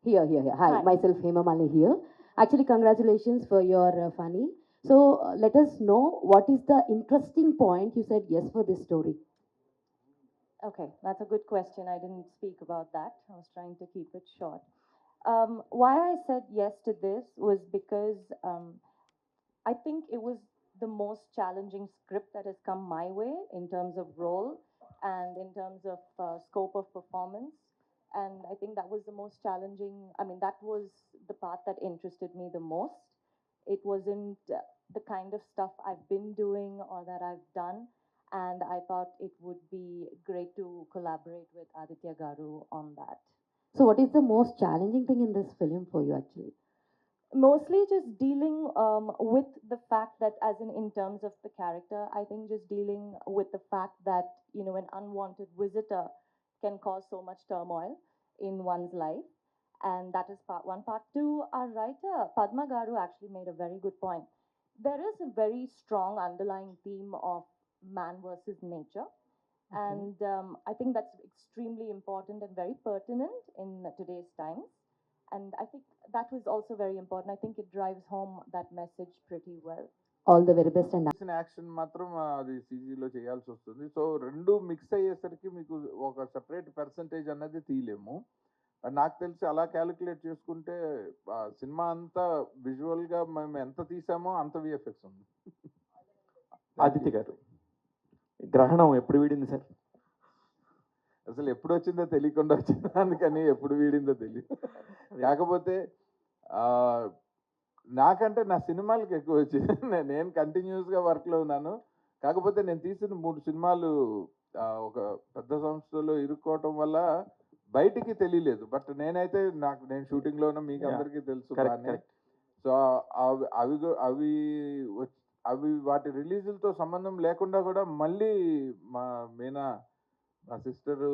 Here. Hi, Hi. myself Hema Malini here. Actually, congratulations for your funny. So, let us know what is the interesting point you said yes for this story. Okay, that's a good question. I didn't speak about that. I was trying to keep it short. Why I said yes to this was because I think it was the most challenging script that has come my way in terms of role and in terms of scope of performance. And I think that was the most challenging. I mean, that was the part that interested me the most. It wasn't the kind of stuff I've been doing or that I've done. And I thought it would be great to collaborate with Aditya Garu on that. So, what is the most challenging thing in this film for you actually? Mostly just dealing with the fact that, as in terms of the character, I think just dealing with the fact that, you know, an unwanted visitor can cause so much turmoil in one's life. And that is part one. Part two, our writer, Padma Garu, actually made a very good point. There is a very strong underlying theme of man versus nature. And I think that's extremely important and very pertinent in today's times. And I think that was also very important. I think it drives home that message pretty well. All the very best and చేసిన action మాత్రం అది సీజీలో చేయాల్సి వస్తుంది. So రెండు mix అయ్యేసరికి మీకు ఒక separate percentage అన్నది తీయలేము. నాకు తెలిసి అలా క్యాలిక్యులేట్ చేసుకుంటే సినిమా అంతా విజువల్గా మేము ఎంత తీసామో అంత విఎఫ్ఎక్స్ ఉంది. ఆదిత్య గారు, గ్రహణం ఎప్పుడు వీడింది సార్? అసలు ఎప్పుడు వచ్చిందో తెలియకుండా వచ్చింది, అందుకని ఎప్పుడు వీడిందో తెలియదు. కాకపోతే నాకంటే నా సినిమాలకు ఎక్కువ వచ్చింది. నేను కంటిన్యూస్గా వర్క్లో ఉన్నాను. కాకపోతే నేను తీసిన 3 సినిమాలు ఒక పెద్ద సంస్థలో ఇరుక్కోవటం వల్ల బయటికి తెలియలేదు. బట్ నేనైతే నేను షూటింగ్లో ఉన్న మీకు అందరికీ తెలుసు. సో అవి అవి వాటి రిలీజులతో సంబంధం లేకుండా కూడా మళ్ళీ మా మీనా, మా సిస్టరు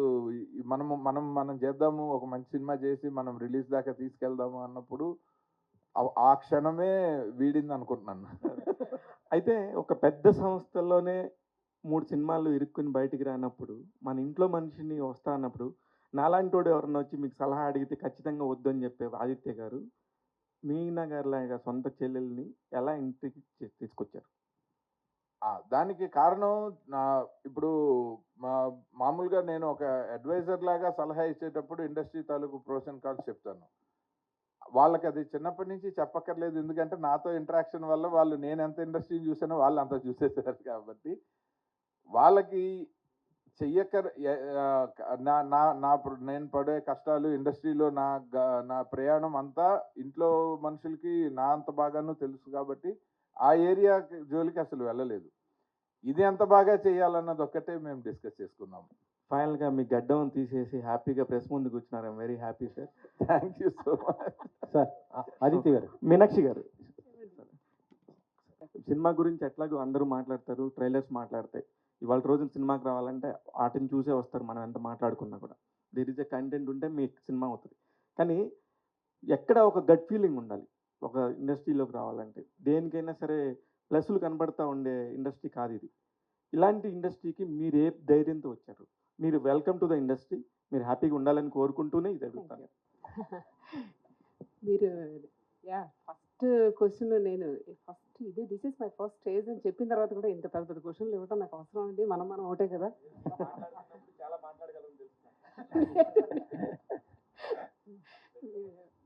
మనం చేద్దాము, ఒక మంచి సినిమా చేసి మనం రిలీజ్ దాకా తీసుకెళ్దాము అన్నప్పుడు ఆ క్షణమే వీడింది అనుకుంటున్నాను. అయితే ఒక పెద్ద సంస్థల్లోనే 3 సినిమాలు ఇరుక్కుని బయటికి రానప్పుడు, మన ఇంట్లో మనిషిని వస్తా అన్నప్పుడు, నాలాంటోడు ఎవరన్నా వచ్చి మీకు సలహా అడిగితే ఖచ్చితంగా వద్దని చెప్పే ఆదిత్య గారు మీనా గారి లాగా సొంత చెల్లెల్ని ఎలా ఇంటికి తీసుకొచ్చారు? దానికి కారణం ఇప్పుడు మామూలుగా నేను ఒక అడ్వైజర్ లాగా సలహా ఇచ్చేటప్పుడు ఇండస్ట్రీ తాలూకు ప్రోస్ అండ్ కాన్స్ చెప్తాను. వాళ్ళకి అది చిన్నప్పటి నుంచి చెప్పక్కర్లేదు, ఎందుకంటే నాతో ఇంటరాక్షన్ వల్ల వాళ్ళు నేను ఎంత ఇండస్ట్రీని చూసానో వాళ్ళు అంతా చూసేసారు. కాబట్టి వాళ్ళకి చెయ్యక్కర్ నేను పడే కష్టాలు, ఇండస్ట్రీలో నా ప్రయాణం అంతా ఇంట్లో మనుషులకి నా అంత బాగానూ తెలుసు. కాబట్టి ఆ ఏరియా జోలికి అసలు వెళ్ళలేదు. ఇది ఎంత బాగా చేయాలన్నది ఒక్కటే మేము డిస్కస్ చేసుకున్నాము. ఫైనల్గా మీ గడ్డం తీసేసి హ్యాపీగా ప్రెస్ ముందు కూర్చున్నారు. I'm very happy sir. Thank you so much sir. Aditya గారు, మీనాక్షి గారు, సినిమా గురించి ఎట్లాగో అందరూ మాట్లాడతారు, ట్రైలర్స్ మాట్లాడతాయి. ఇవాళ రోజున సినిమాకి రావాలంటే వాటిని చూసే వస్తారు. మనం ఎంత మాట్లాడుకున్నా కూడా దేర్ ఇస్ ఎ కంటెంట్ ఉంటే మీ సినిమా అవుతుంది. కానీ ఎక్కడ ఒక గట్ ఫీలింగ్ ఉండాలి ఒక ఇండస్ట్రీలోకి రావాలంటే. దేనికైనా సరే ప్లస్లు కనబడతా ఉండే ఇండస్ట్రీ కాదు ఇది. ఇలాంటి ఇండస్ట్రీకి మీరు ఏ ధైర్యంతో వచ్చారు? మీరు వెల్కమ్ టు ద ఇండస్ట్రీ, మీరు హ్యాపీగా ఉండాలని కోరుకుంటూనే ఇది అడుగుతాను. మీరు ఫస్ట్ క్వశ్చన్ నేను this is my first stage అని చెప్పిన తర్వాత కూడా ఇంత పెద్ద పెద్ద క్వశ్చన్లు ఇవ్వటం నాకు అవసరం అండి. మనం ఒకటే కదా.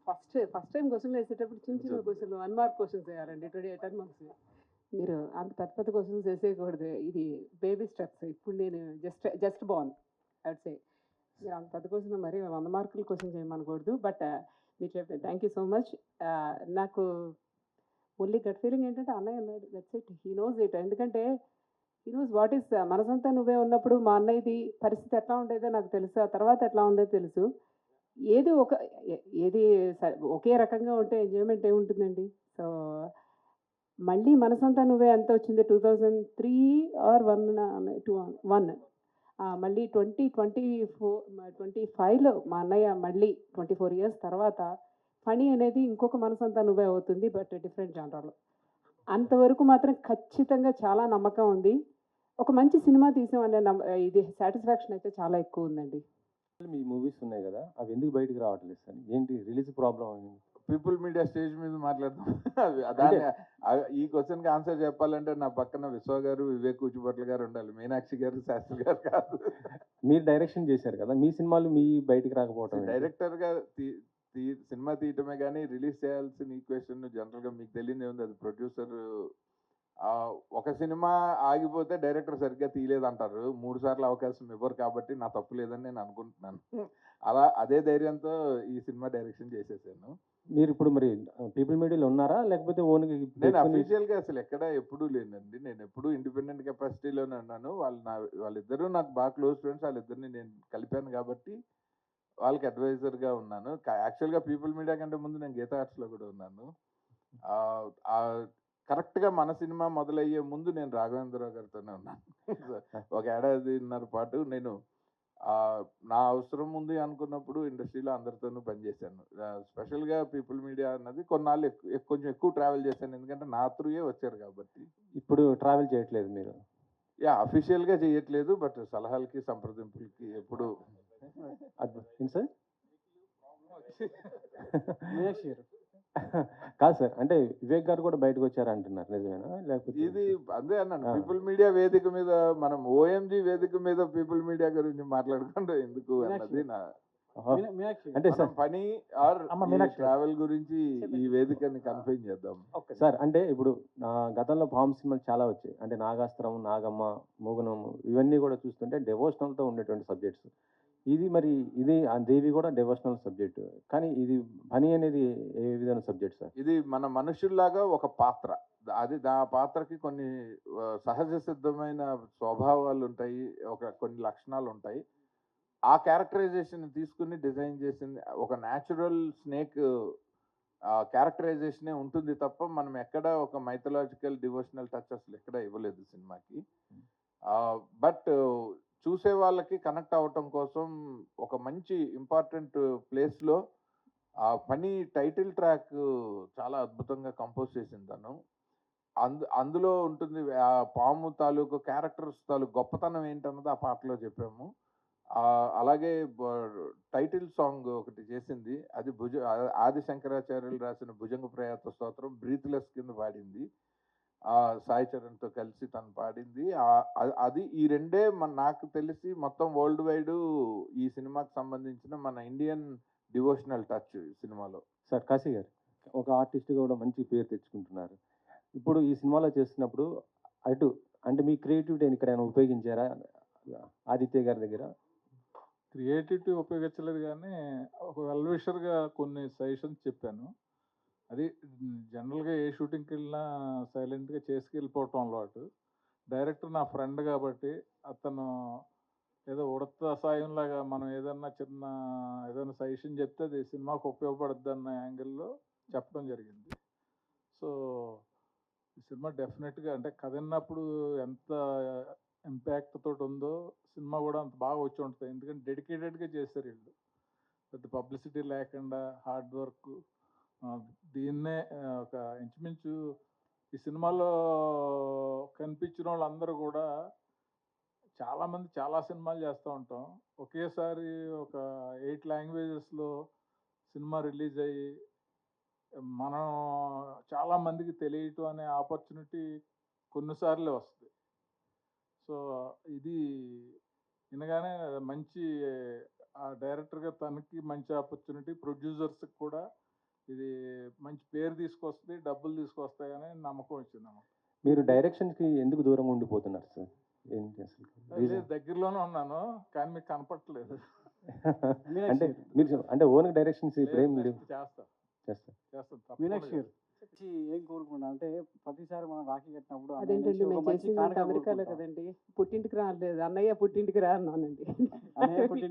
ఫస్ట్ టైం క్వశ్చన్లు వేసేటప్పుడు చిన్న చిన్న క్వశ్చన్లు 1 మార్క్ క్వశ్చన్స్ వేయాలండి. 10 మార్క్స్. మీరు అంత పెద్ద పెద్ద క్వశ్చన్స్ వేసేయకూడదు. ఇది బేబీ స్టెప్స్. ఇప్పుడు నేను జస్ట్ బాన్ అట్ సే. మీరు అంత పెద్ద క్వశ్చన్ మరి 100 మార్కుల క్వశ్చన్ చేయమనకూడదు. బట్ మీరు చెప్పారు. Thank you so much. నాకు ఓన్లీ గట్ ఫీలింగ్ ఏంటంటే అన్నయ్య అన్నాడు, that's it. He knows it. ఎందుకంటే హీ నోస్ వాట్ ఈస్ మనసంతా నువ్వే ఉన్నప్పుడు మా అన్నయ్యది పరిస్థితి ఎట్లా ఉండేదో నాకు తెలుసు. ఆ తర్వాత ఎట్లా ఉందో తెలుసు. ఏది ఒకే రకంగా ఉంటే ఎంజాయ్మెంట్ ఏముంటుందండి. సో మళ్ళీ మనసంతా నువ్వే ఎంత వచ్చింది 2003 ఆర్ 1 మళ్ళీ 2025లో మా అన్నయ్య మళ్ళీ 24 ఇయర్స్ తర్వాత ఫనీ అనేది ఇంకొక మనసంతా నువ్వే అవుతుంది. బట్ డిఫరెంట్ జానరాలో. అంతవరకు మాత్రం ఖచ్చితంగా చాలా నమ్మకం ఉంది. ఒక మంచి సినిమా తీసామనే ఇది సాటిస్ఫాక్షన్ అయితే చాలా ఎక్కువ ఉందండి. మీ మూవీస్ ఉన్నాయి కదా, అవి ఎందుకు బయటికి రావట్లేదు సార్? ఏంటి release problem? People media stage మీద మాట్లాడదాం. దాన్ని ఈ క్వశ్చన్కి ఆన్సర్ చెప్పాలంటే నా పక్కన విశ్వ గారు, వివేక్ కూచిపట్ల గారు ఉండాలి, మీనాక్షి గారు, శాస్త్రి గారు కాదు. మీరు డైరెక్షన్ చేశారు కదా, మీ సినిమాలు మీ బయటికి రాకపోవటం ఏంటి? డైరెక్టర్గా సినిమా తీయటమే కానీ రిలీజ్ చేయాల్సిన ఈక్వేషన్ జనరల్గా మీకు తెలియదే ఉంది. అది ప్రొడ్యూసర్ ఒక సినిమా ఆగిపోతే డైరెక్టర్ సరిగ్గా తీయలేదంటారు, 3 సార్లు అవకాశం ఇవ్వరు, కాబట్టి నా తప్పు లేదని నేను అనుకుంటున్నాను. అలా అదే ధైర్యంతో ఈ సినిమా డైరెక్షన్ చేసేసాను. మీరు ఇప్పుడు మరి పీపుల్ మీడియాలో ఉన్నారా, లేకపోతే ఓన్గా నేను అఫీషియల్గా అసలు ఎక్కడ ఎప్పుడూ లేనండి. నేను ఎప్పుడూ ఇండిపెండెంట్ కెపాసిటీలోనే ఉన్నాను. వాళ్ళిద్దరూ నాకు బాగా క్లోజ్ ఫ్రెండ్స్. వాళ్ళిద్దరిని నేను కలిపాను కాబట్టి వాళ్ళకి అడ్వైజర్గా ఉన్నాను. యాక్చువల్గా పీపుల్ మీడియా కంటే ముందు నేను గీతా ఆర్ట్స్లో కూడా ఉన్నాను. కరెక్ట్గా మన సినిమా మొదలయ్యే ముందు నేను రాఘవేంద్రరావు గారితోనే ఉన్నాను. ఒక 1.5 ఏళ్ళ పాటు నేను నా అవసరం ఉంది అనుకున్నప్పుడు ఇండస్ట్రీలో అందరితోనూ పనిచేశాను. స్పెషల్గా పీపుల్ మీడియా అన్నది కొన్నాళ్ళు కొంచెం ఎక్కువ ట్రావెల్ చేశాను, ఎందుకంటే నా త్రూయే వచ్చారు కాబట్టి. ఇప్పుడు ట్రావెల్ చేయట్లేదు మీరు? అఫీషియల్గా చేయట్లేదు, బట్ సలహాలకి సంప్రదింపులకి ఎప్పుడు. ఏంటి సార్? కాదు సార్, అంటే వివేక్ గారు కూడా బయటకు వచ్చారు అంటున్నారు, నిజమేనా? లేకపోతే ఇది అదే అన్నాను, పీపుల్ మీడియా వేదిక మీద మనం ఓఎంజీ వేదిక మీద పీపుల్ మీడియా గురించి మాట్లాడుకుంటే ఎందుకు అన్నది నా అంటే సార్ పని ఆర్ ట్రావెల్ గురించి ఈ వేదికని కన్ఫైన్ చేద్దాం సార్. అంటే ఇప్పుడు గతంలో ఫామ్ సినిమాలు చాలా వచ్చాయి, అంటే నాగాస్త్రం, నాగమ్మ, మోగనము, ఇవన్నీ కూడా చూస్తుంటే డెవోషనల్తో ఉండేటువంటి సబ్జెక్ట్స్. ఇది మరి ఇది దేవి కూడా డెవోషనల్ సబ్జెక్ట్, కానీ ఇది పని అనేది ఏ విధమైన సబ్జెక్ట్ సార్? ఇది మన మనుషుల్లాగా ఒక పాత్ర, అది ఆ పాత్రకి కొన్ని సహజ సిద్ధమైన స్వభావాలు ఉంటాయి, కొన్ని లక్షణాలు ఉంటాయి. ఆ క్యారెక్టరైజేషన్ తీసుకుని డిజైన్ చేసింది ఒక న్యాచురల్ స్నేక్ క్యారెక్టరైజేషనే ఉంటుంది తప్ప మనం ఎక్కడ ఒక మైథలాజికల్ డివోషనల్ టచ్ అసలు ఎక్కడ ఇవ్వలేదు సినిమాకి. బట్ చూసే వాళ్ళకి కనెక్ట్ అవ్వటం కోసం ఒక మంచి ఇంపార్టెంట్ ప్లేస్లో ఆ పని టైటిల్ ట్రాక్ చాలా అద్భుతంగా కంపోజ్ చేసింది తను. అందులో ఉంటుంది ఆ పాము తాలూకు క్యారెక్టర్స్ తాలూకు గొప్పతనం ఏంటన్నది ఆ పాటలో చెప్పాము. అలాగే టైటిల్ సాంగ్ ఒకటి చేసింది, అది ఆది శంకరాచార్యులు రాసిన భుజంగ ప్రయాత స్తోత్రం బ్రీత్లెస్ కింద పాడింది, సాయి చరణ్తో కలిసి తను పాడింది. అది ఈ రెండే నాకు తెలిసి మొత్తం వరల్డ్ వైడ్ ఈ సినిమాకి సంబంధించిన మన ఇండియన్ డివోషనల్ టచ్ సినిమాలో. సార్ కాశీ గారు ఒక ఆర్టిస్ట్గా కూడా మంచి పేరు తెచ్చుకుంటున్నారు. ఇప్పుడు ఈ సినిమాలో చేస్తున్నప్పుడు అంటే మీ క్రియేటివిటీని ఇక్కడ ఏమైనా ఉపయోగించారా ఆదిత్య గారి దగ్గర? క్రియేటివిటీ ఉపయోగించలేదు, కానీ ఒక వెల్ విషర్గా కొన్ని సజెషన్స్ చెప్పాను. అది జనరల్గా ఏ షూటింగ్కి వెళ్ళినా సైలెంట్గా చేసుకెళ్ళిపోవటం అలవాటు. డైరెక్టర్ నా ఫ్రెండ్ కాబట్టి అతను ఏదో ఉడత సాయంలాగా మనం ఏదైనా సజెషన్ చెప్తే అది సినిమాకు ఉపయోగపడుద్ది అన్న యాంగిల్లో చెప్పడం జరిగింది. సో ఈ సినిమా డెఫినెట్గా అంటే కథ విన్నప్పుడు ఎంత ఇంపాక్ట్ తోటి ఉందో సినిమా కూడా అంత బాగా వచ్చి ఉంటుంది. ఎందుకంటే డెడికేటెడ్గా చేశారు వీళ్ళు, పెద్ద పబ్లిసిటీ లేకుండా హార్డ్ వర్క్. దీన్నే ఒక ఇంచుమించు ఈ సినిమాలో కనిపించిన వాళ్ళందరూ కూడా చాలామంది చాలా సినిమాలు చేస్తూ ఉంటాం. ఒకేసారి ఒక 8 లాంగ్వేజెస్లో సినిమా రిలీజ్ అయ్యి మనం చాలామందికి తెలియటం అనే ఆపర్చునిటీ కొన్నిసార్లే వస్తుంది. సో ఇది వినగానే మంచి డైరెక్టర్గా తనకి మంచి ఆపర్చునిటీ, ప్రొడ్యూసర్స్కి కూడా ఇది మంచి పేరు తీసుకొస్తుంది, డబ్బులు తీసుకొస్తాయని నమ్మకం వచ్చింది. మీరు డైరెక్షన్కి ఎందుకు దూరంగా ఉండిపోతున్నారు సార్? ఏంటి అసలు? దగ్గరలోనే ఉన్నాను, కానీ మీకు కనపట్లేదు. అంటే మీరు అంటే ఓన్ డైరెక్షన్స్ ఇప్పుడు ఏం లేవు? చేస్తాను. మీనాక్షి ఏం కోరుకున్నా అంటే ప్రతిసారి మనం రాఖీ కట్టినప్పుడు అదేంటండి మేము చేసింది అమెరికాలో కదండి, పుట్టింటికి రాలేదు, అన్నయ్య పుట్టింటికి రా అన్నానండి.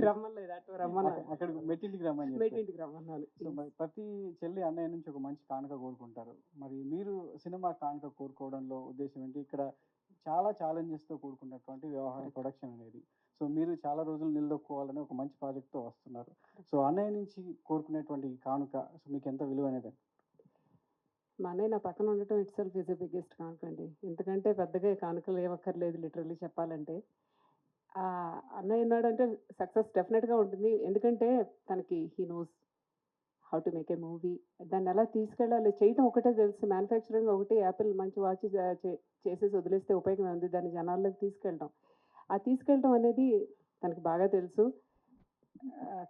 రమ్మలేదు, అటు రమ్మన్నా, అక్కడ మెట్టింటికి రమ్మన్నాను. సో మరి ప్రతి చెల్లి అన్నయ్య నుంచి ఒక మంచి కానుక కోరుకుంటారు. మరి మీరు సినిమా కానుక కోరుకోవడంలో ఉద్దేశం ఏంటి? ఇక్కడ చాలా ఛాలెంజెస్తో కూడుకున్నటువంటి వ్యవహారం ప్రొడక్షన్ అనేది. సో మీరు చాలా రోజులు నిలదొక్కుకోవాలని ఒక మంచి ప్రాజెక్ట్తో వస్తున్నారు. సో అన్నయ్య నుంచి కోరుకునేటువంటి కానుక సో మీకు ఎంత విలువ అనేది? మా అన్నయ్య నా పక్కన ఉండటం it self is the biggest కానుక అండి. ఎందుకంటే పెద్దగా కానుకలు ఏమక్కర్లేదు లిటరల్లీ చెప్పాలంటే. అన్నయ్య ఉన్నాడంటే సక్సెస్ డెఫినెట్గా ఉంటుంది. ఎందుకంటే తనకి he knows how to make a movie. దాన్ని ఎలా తీసుకెళ్ళాలి చేయటం ఒకటే తెలుసు. మ్యానుఫ్యాక్చరింగ్ ఒకటి, యాపిల్ మంచి వాచ్ చేసేసి వదిలేస్తే ఉపయోగం ఉంది. దాన్ని జనాల్లోకి తీసుకెళ్ళటం. ఆ తీసుకెళ్ళటం అనేది తనకి బాగా తెలుసు.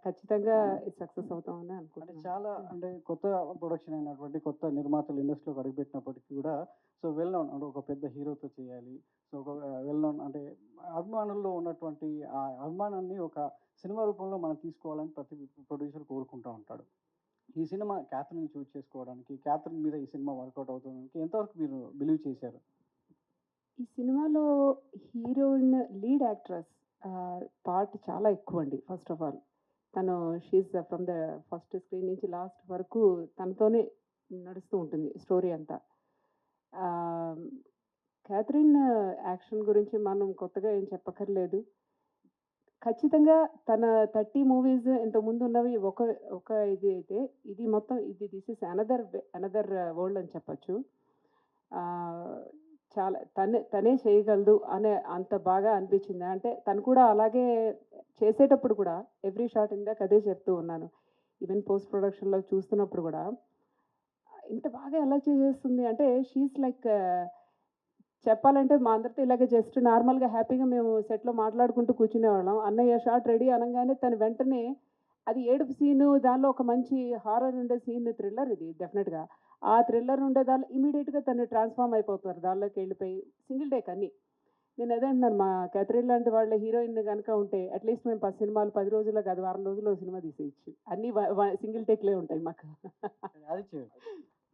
ఖచ్చితంగా సక్సెస్ అవుతామని అంటే అనుకుంటున్నాను. చాలా అంటే కొత్త ప్రొడక్షన్ అయినటువంటి కొత్త నిర్మాతలు ఇండస్ట్రీలోకి అడుగుపెట్టినప్పటికీ కూడా సో వెల్ నోన్ అంటే ఒక పెద్ద హీరోతో చేయాలి. సో ఒక వెల్ నోన్ అంటే అభిమానుల్లో ఉన్నటువంటి ఆ అభిమానాన్ని ఒక సినిమా రూపంలో మనం తీసుకోవాలని ప్రతి ప్రొడ్యూసర్ కోరుకుంటూ ఉంటాడు. ఈ సినిమా క్యాథరిన్ చూజ్ చేసుకోవడానికి, క్యాథరిన్ మీద ఈ సినిమా వర్కౌట్ అవుతుందానికి ఎంతవరకు మీరు బిలీవ్ చేశారు? ఈ సినిమాలో హీరోయిన్ లీడ్ యాక్ట్రెస్ పార్ట్ చాలా ఎక్కువ అండి. ఫస్ట్ ఆఫ్ ఆల్ తను she from the first screen నుంచి లాస్ట్ వరకు తనతోనే నడుస్తూ ఉంటుంది స్టోరీ అంతా. క్యాథరిన్ యాక్షన్ గురించి మనం కొత్తగా ఏం చెప్పక్కర్లేదు. ఖచ్చితంగా తన 30 మూవీస్ ఇంతకుముందు ఉన్నవి ఒక ఒక ఇది అయితే, ఇది మొత్తం దిస్ ఇస్ అనదర్ వరల్డ్ అని చెప్పచ్చు. చాలా తనే చేయగలదు అనే అంత బాగా అనిపించింది. అంటే తను కూడా అలాగే చేసేటప్పుడు కూడా ఎవ్రీ షాట్ ఇందాక అదే చెప్తూ ఉన్నాను. ఈవెన్ పోస్ట్ ప్రొడక్షన్లో చూస్తున్నప్పుడు కూడా ఇంత బాగా ఎలా చేసేస్తుంది అంటే షీఈస్ లైక్ చెప్పాలంటే మా అందరితో ఇలాగే జస్ట్ నార్మల్గా హ్యాపీగా మేము సెట్లో మాట్లాడుకుంటూ కూర్చునేవాళ్ళం. అన్నయ్య షాట్ రెడీ అనగానే తను వెంటనే అది ఏడుపు సీను, దానిలో ఒక మంచి హారర్ ఉండే సీన్, థ్రిల్లర్ ఇది డెఫినెట్గా. ఆ థ్రిల్లర్ ఉండే దానిలో ఇమీడియట్గా తను ట్రాన్స్ఫార్మ్ అయిపోతారు, దానిలోకి వెళ్ళిపోయి సింగిల్ టేక్ అన్నీ. నేను అదే అంటున్నాను, మా క్యాథరిన్ లాంటి వాళ్ళ హీరోయిన్ కనుక ఉంటే అట్లీస్ట్ మేము 10 సినిమాలు 10 రోజుల్లో కాదు వారం రోజుల్లో సినిమా తీసేయచ్చు. అన్నీ సింగిల్ టేక్లే ఉంటాయి మాకు. అది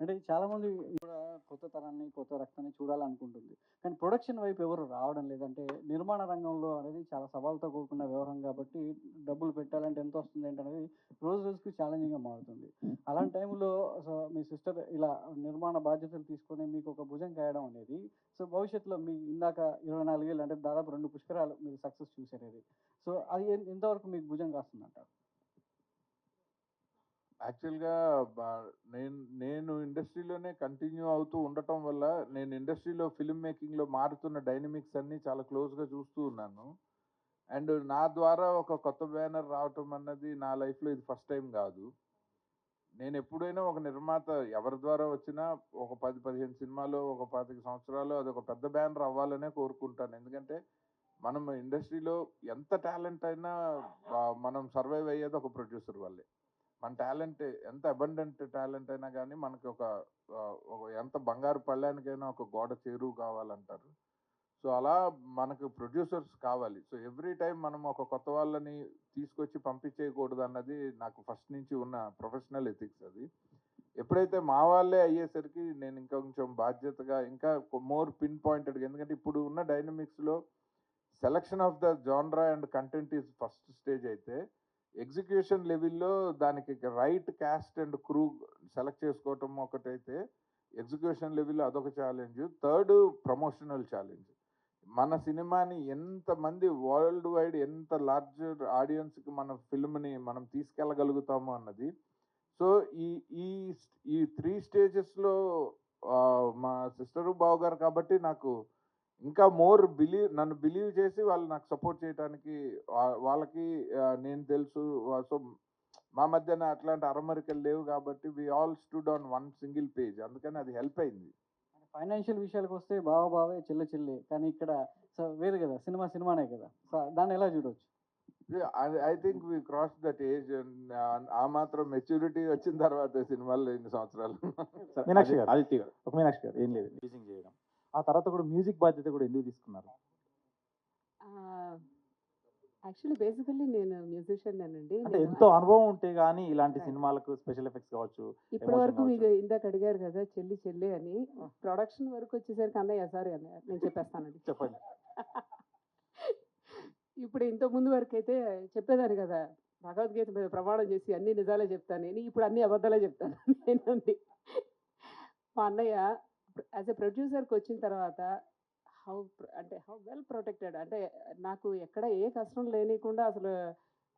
అంటే చాలామంది కూడా కొత్త తరాన్ని, కొత్త రక్తాన్ని చూడాలనుకుంటుంది. కానీ ప్రొడక్షన్ వైపు ఎవరు రావడం లేదంటే నిర్మాణ రంగంలో అనేది చాలా సవాల్తో కూడుకున్న వ్యవహారం కాబట్టి డబ్బులు పెట్టాలంటే ఎంత వస్తుంది ఏంటనేది రోజు రోజుకి ఛాలెంజింగ్గా మారుతుంది. అలాంటి టైంలో సో మీ సిస్టర్ ఇలా నిర్మాణ బాధ్యతలు తీసుకొని మీకు ఒక భుజం కాయడం అనేది సో భవిష్యత్తులో మీ ఇందాక 24 ఏళ్ళు అంటే దాదాపు 2 పుష్కరాలు మీరు సక్సెస్ చూసేది. సో అది ఎంతవరకు మీకు భుజం కాస్తుందంటారు? యాక్చువల్గా నేను ఇండస్ట్రీలోనే కంటిన్యూ అవుతూ ఉండటం వల్ల నేను ఇండస్ట్రీలో ఫిల్మ్ మేకింగ్లో మారుతున్న డైనమిక్స్ అన్నీ చాలా క్లోజ్గా చూస్తూ ఉన్నాను. అండ్ నా ద్వారా ఒక కొత్త బ్యానర్ రావటం అన్నది నా లైఫ్లో ఇది ఫస్ట్ టైం కాదు. నేను ఎప్పుడైనా ఒక నిర్మాత ఎవరి ద్వారా వచ్చినా ఒక 10-15 సినిమాలు, ఒక 25 సంవత్సరాలు అది ఒక పెద్ద బ్యానర్ అవ్వాలనే కోరుకుంటాను. ఎందుకంటే మనం ఇండస్ట్రీలో ఎంత టాలెంట్ అయినా మనం సర్వైవ్ అయ్యేది ఒక ప్రొడ్యూసర్ వల్లే. మన టాలెంట్ ఎంత అబండెంట్ టాలెంట్ అయినా కానీ మనకి ఒక ఎంత బంగారు పళ్ళానికైనా ఒక గోడ చేరువు కావాలంటారు. సో అలా మనకు ప్రొడ్యూసర్స్ కావాలి. సో ఎవ్రీ టైం మనం ఒక కొత్త వాళ్ళని తీసుకొచ్చి పంపించేయకూడదు అన్నది నాకు ఫస్ట్ నుంచి ఉన్న ప్రొఫెషనల్ ఎథిక్స్. అది ఎప్పుడైతే మా వాళ్ళే అయ్యేసరికి నేను ఇంకా కొంచెం బాధ్యతగా ఇంకా మోర్ పిన్ పాయింటెడ్గా, ఎందుకంటే ఇప్పుడు ఉన్న డైనమిక్స్లో selection of the genre and content is first stage అయితే ఎగ్జిక్యూషన్ లెవెల్లో దానికి right cast and crew select చేసుకోవటం ఒకటైతే ఎగ్జిక్యూషన్ లెవెల్లో అదొక ఛాలెంజ్. Third promotional challenge. మన సినిమాని ఎంతమంది వరల్డ్ వైడ్ ఎంత లార్జర్ ఆడియన్స్కి మన ఫిల్మ్ని మనం తీసుకెళ్ళగలుగుతాము అన్నది. సో ఈ 3 స్టేజెస్లో మా సిస్టరు బావ గారు కాబట్టి నాకు ఇంకా మోర్ నన్ను బిలీవ్ చేసి వాళ్ళు నాకు సపోర్ట్ చేయడానికి వాళ్ళకి నేను తెలుసు. సో మా మధ్యన అట్లాంటి అరమరికలు లేవు కాబట్టి we all stood on one single page. అందుకని అది హెల్ప్ అయింది. ఫైనాన్షియల్ విషయాలకు వస్తే బావే చెల్లె కానీ ఇక్కడ సో వేరు కదా, సినిమానే కదా. సో దాన్ని ఎలా చూడవచ్చు? I think we cross that age. ఆ మాత్రం మెచ్యూరిటీ వచ్చిన తర్వాత సినిమాల్లో ఎన్ని సంవత్సరాలు. మీనాక్షి గారు, ఆదిత్య గారు, ఒక మీనాక్షి గారు ఏం లేదు మ్యూజిక్ చేయడం, ఆ తర్వాత కూడా మ్యూజిక్ బాధ్యత కూడా ఎందుకు తీసుకున్నారు? యాక్చువల్లీ బేసికల్లీ నేను మ్యూజిషియన్ అండి. అంటే ఎంతో అనుభవం ఉంటే గానీ ఇలాంటి సినిమాలకు స్పెషల్ ఎఫెక్ట్స్ కావచ్చు. ఇప్పటి వరకు మీకు ఇందాక అడిగారు కదా చెల్లి అని, ప్రొడక్షన్ వరకు వచ్చేసరికి అన్నయ్య సారీ అన్నయ్య నేను చెప్పేస్తానండి. చెప్పండి. ఇప్పుడు ఇంత ముందు వరకు అయితే చెప్పేదాన్ని కదా, భగవద్గీత మీద ప్రమాణం చేసి అన్ని నిజాలే చెప్తాను నేను, ఇప్పుడు అన్ని అబద్ధాలే చెప్తాను నేనండి. మా అన్నయ్య యాజ్ ఎ ప్రొడ్యూసర్కి వచ్చిన తర్వాత హౌ వెల్ ప్రొటెక్టెడ్ అంటే నాకు ఎక్కడ ఏ కష్టం లేనికుండా అసలు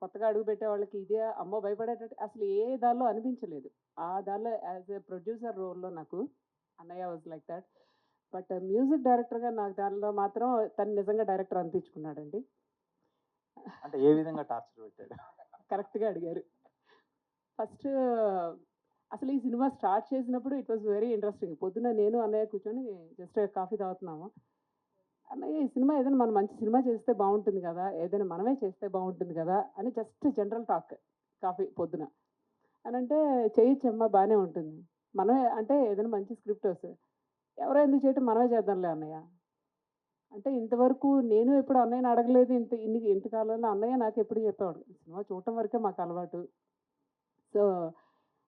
కొత్తగా అడుగు పెట్టే వాళ్ళకి ఇదే అమ్మో భయపడేటట్టు అసలు ఏ దానిలో అనిపించలేదు. ఆ దానిలో యాజ్ ఎ ప్రొడ్యూసర్ రోల్లో నాకు అన్నయ్య was like that. But music డైరెక్టర్గా నాకు దానిలో మాత్రం తను నిజంగా డైరెక్టర్ అనిపించుకున్నాడండి. అంటే ఏ విధంగా టార్చర్ పెట్టాడు? కరెక్ట్గా అడిగారు. ఫస్ట్ అసలు ఈ సినిమా స్టార్ట్ చేసినప్పుడు ఇట్ వాస్ వెరీ ఇంట్రెస్టింగ్. పొద్దున్న నేను అన్నయ్య కూర్చొని జస్ట్ కాఫీ తాగుతున్నాము. అన్నయ్య ఈ సినిమా ఏదైనా మనం మంచి సినిమా చేస్తే బాగుంటుంది కదా, ఏదైనా మనమే చేస్తే బాగుంటుంది కదా అని జస్ట్ జనరల్ టాక్ కాఫీ పొద్దున. అని అంటే చేయొచ్చమ్మా బాగానే ఉంటుంది. మనమే అంటే ఏదైనా మంచి స్క్రిప్ట్ వస్తుంది. ఎవరో ఎందుకు చేయటం మనమే చేద్దాంలే అన్నయ్య. అంటే ఇంతవరకు నేను ఎప్పుడు అన్నయ్యని అడగలేదు. ఇంత కాలంలో అన్నయ్య నాకు ఎప్పుడు చెప్పేవాడు. సినిమా చూడటం వరకే మాకు అలవాటు. సో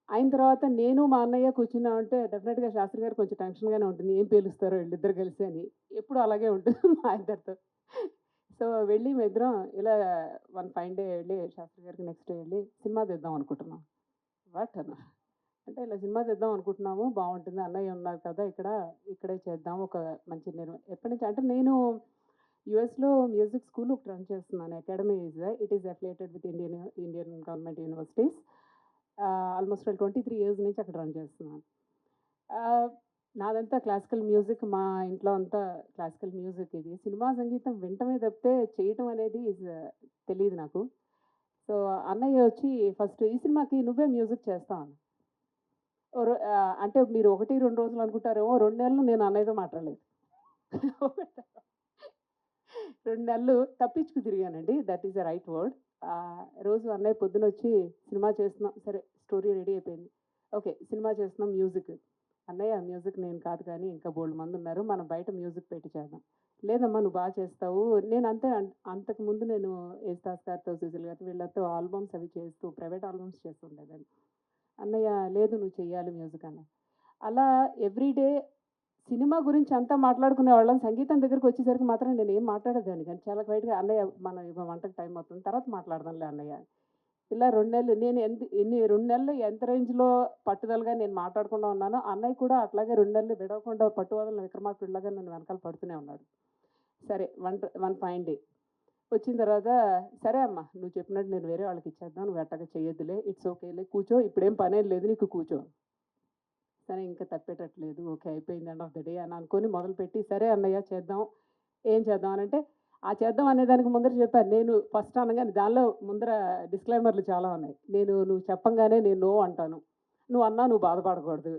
అయిన తర్వాత నేను మా అన్నయ్య కూర్చున్నామంటే డెఫినెట్గా శాస్త్రి గారు కొంచెం టెన్షన్గానే ఉంటుంది. ఏం పేలుస్తారో వీళ్ళిద్దరు కలిసి అని. ఎప్పుడు అలాగే ఉంటుంది మా ఇద్దరితో. సో వెళ్ళి మీ ఇద్దరం ఇలా వన్ ఫైన్ డే వెళ్ళి శాస్త్రి గారికి నెక్స్ట్ డే వెళ్ళి సినిమా తీద్దాం అనుకుంటున్నాం. వాట్ అన్న అంటే ఇలా సినిమా తీద్దాం అనుకుంటున్నాము, బాగుంటుంది, అన్నయ్య ఉన్నారు కదా ఇక్కడ, ఇక్కడే చేద్దాం ఒక మంచి ఎప్పటి నుంచి అంటే నేను యూఎస్లో మ్యూజిక్ స్కూల్ ఒకటి రన్ చేస్తున్నాను. Academy it is affiliated with Indian government universities. Almost 23 years నుంచి అక్కడ రన్ చేస్తున్నాను. నాదంతా క్లాసికల్ మ్యూజిక్, మా ఇంట్లో అంతా క్లాసికల్ మ్యూజిక్. ఇది సినిమా సంగీతం వినటమే తప్పితే చేయటం అనేది తెలియదు నాకు. సో అన్నయ్య వచ్చి ఫస్ట్ ఈ సినిమాకి నువ్వే మ్యూజిక్ చేస్తాను. అంటే మీరు 1-2 రోజులు అనుకుంటారేమో, 2 నెలలు నేను అన్నయ్యతో మాట్లాడలేదు. 2 నెలలు తప్పించుకు తిరిగానండి. That is the right word. రోజు అన్నయ్య పొద్దున వచ్చి సినిమా చేస్తున్నాం, సరే స్టోరీ రెడీ అయిపోయింది, ఓకే సినిమా చేస్తున్నాం, మ్యూజిక్. అన్నయ్య మ్యూజిక్ నేను కాదు కానీ ఇంకా బోల్డ్ మంది ఉన్నారు, మనం బయట మ్యూజిక్ పెట్టి చేద్దాం. లేదమ్మా నువ్వు బాగా చేస్తావు. నేను అంతకుముందు నేను యేసుదాస్ గారితో, సుశీల్ గారితో వీళ్ళతో ఆల్బమ్స్ అవి చేస్తూ ప్రైవేట్ ఆల్బమ్స్ చేస్తుండేదాన్ని. అన్నయ్య లేదు నువ్వు చెయ్యాలి మ్యూజిక్ అన్న. అలా ఎవ్రీడే సినిమా గురించి అంతా మాట్లాడుకునే వాళ్ళం. సంగీతం దగ్గరికి వచ్చేసరికి మాత్రం నేను ఏం మాట్లాడేదాన్ని కానీ చాలా క్వైట్గా అన్నయ్య మనం వంటకు టైం అవుతుంది తర్వాత మాట్లాడదాంలే అన్నయ్య. ఇలా 2 నెలలు నేను 2 నెలలు ఎంత రేంజ్లో పట్టుదలగా నేను మాట్లాడకుండా ఉన్నానో అన్నయ్య కూడా అట్లాగే 2 నెలలు విడవకుండా పట్టువదల విక్రమార్కుడిలాగా నన్ను వెనకాల పడుతూనే ఉన్నాడు. సరే వన్ ఫైన్ డే వచ్చిన తర్వాత, సరే అమ్మా నువ్వు చెప్పినట్టు నేను వేరే వాళ్ళకి ఇచ్చేద్దాం, నువ్వు ఎట్టగా చేయొద్దులే, ఇట్స్ ఓకేలే, కూర్చో, ఇప్పుడేం పనేం లేదు నీకు, కూర్చో. సరే ఇంకా తప్పేటట్లేదు, ఓకే అయిపోయింది ఎండ్ ఆఫ్ ద డే అని అనుకొని మొదలుపెట్టి, సరే అన్నయ్య చేద్దాం, ఏం చేద్దాం అని అంటే ఆ చేద్దాం అనేదానికి ముందర చెప్పాను. నేను ఫస్ట్ అనగానే దానిలో ముందర డిస్క్లైమర్లు చాలా ఉన్నాయి. నువ్వు చెప్పంగానే నేను నో అంటాను, నువ్వు అన్నా నువ్వు బాధపడకూడదు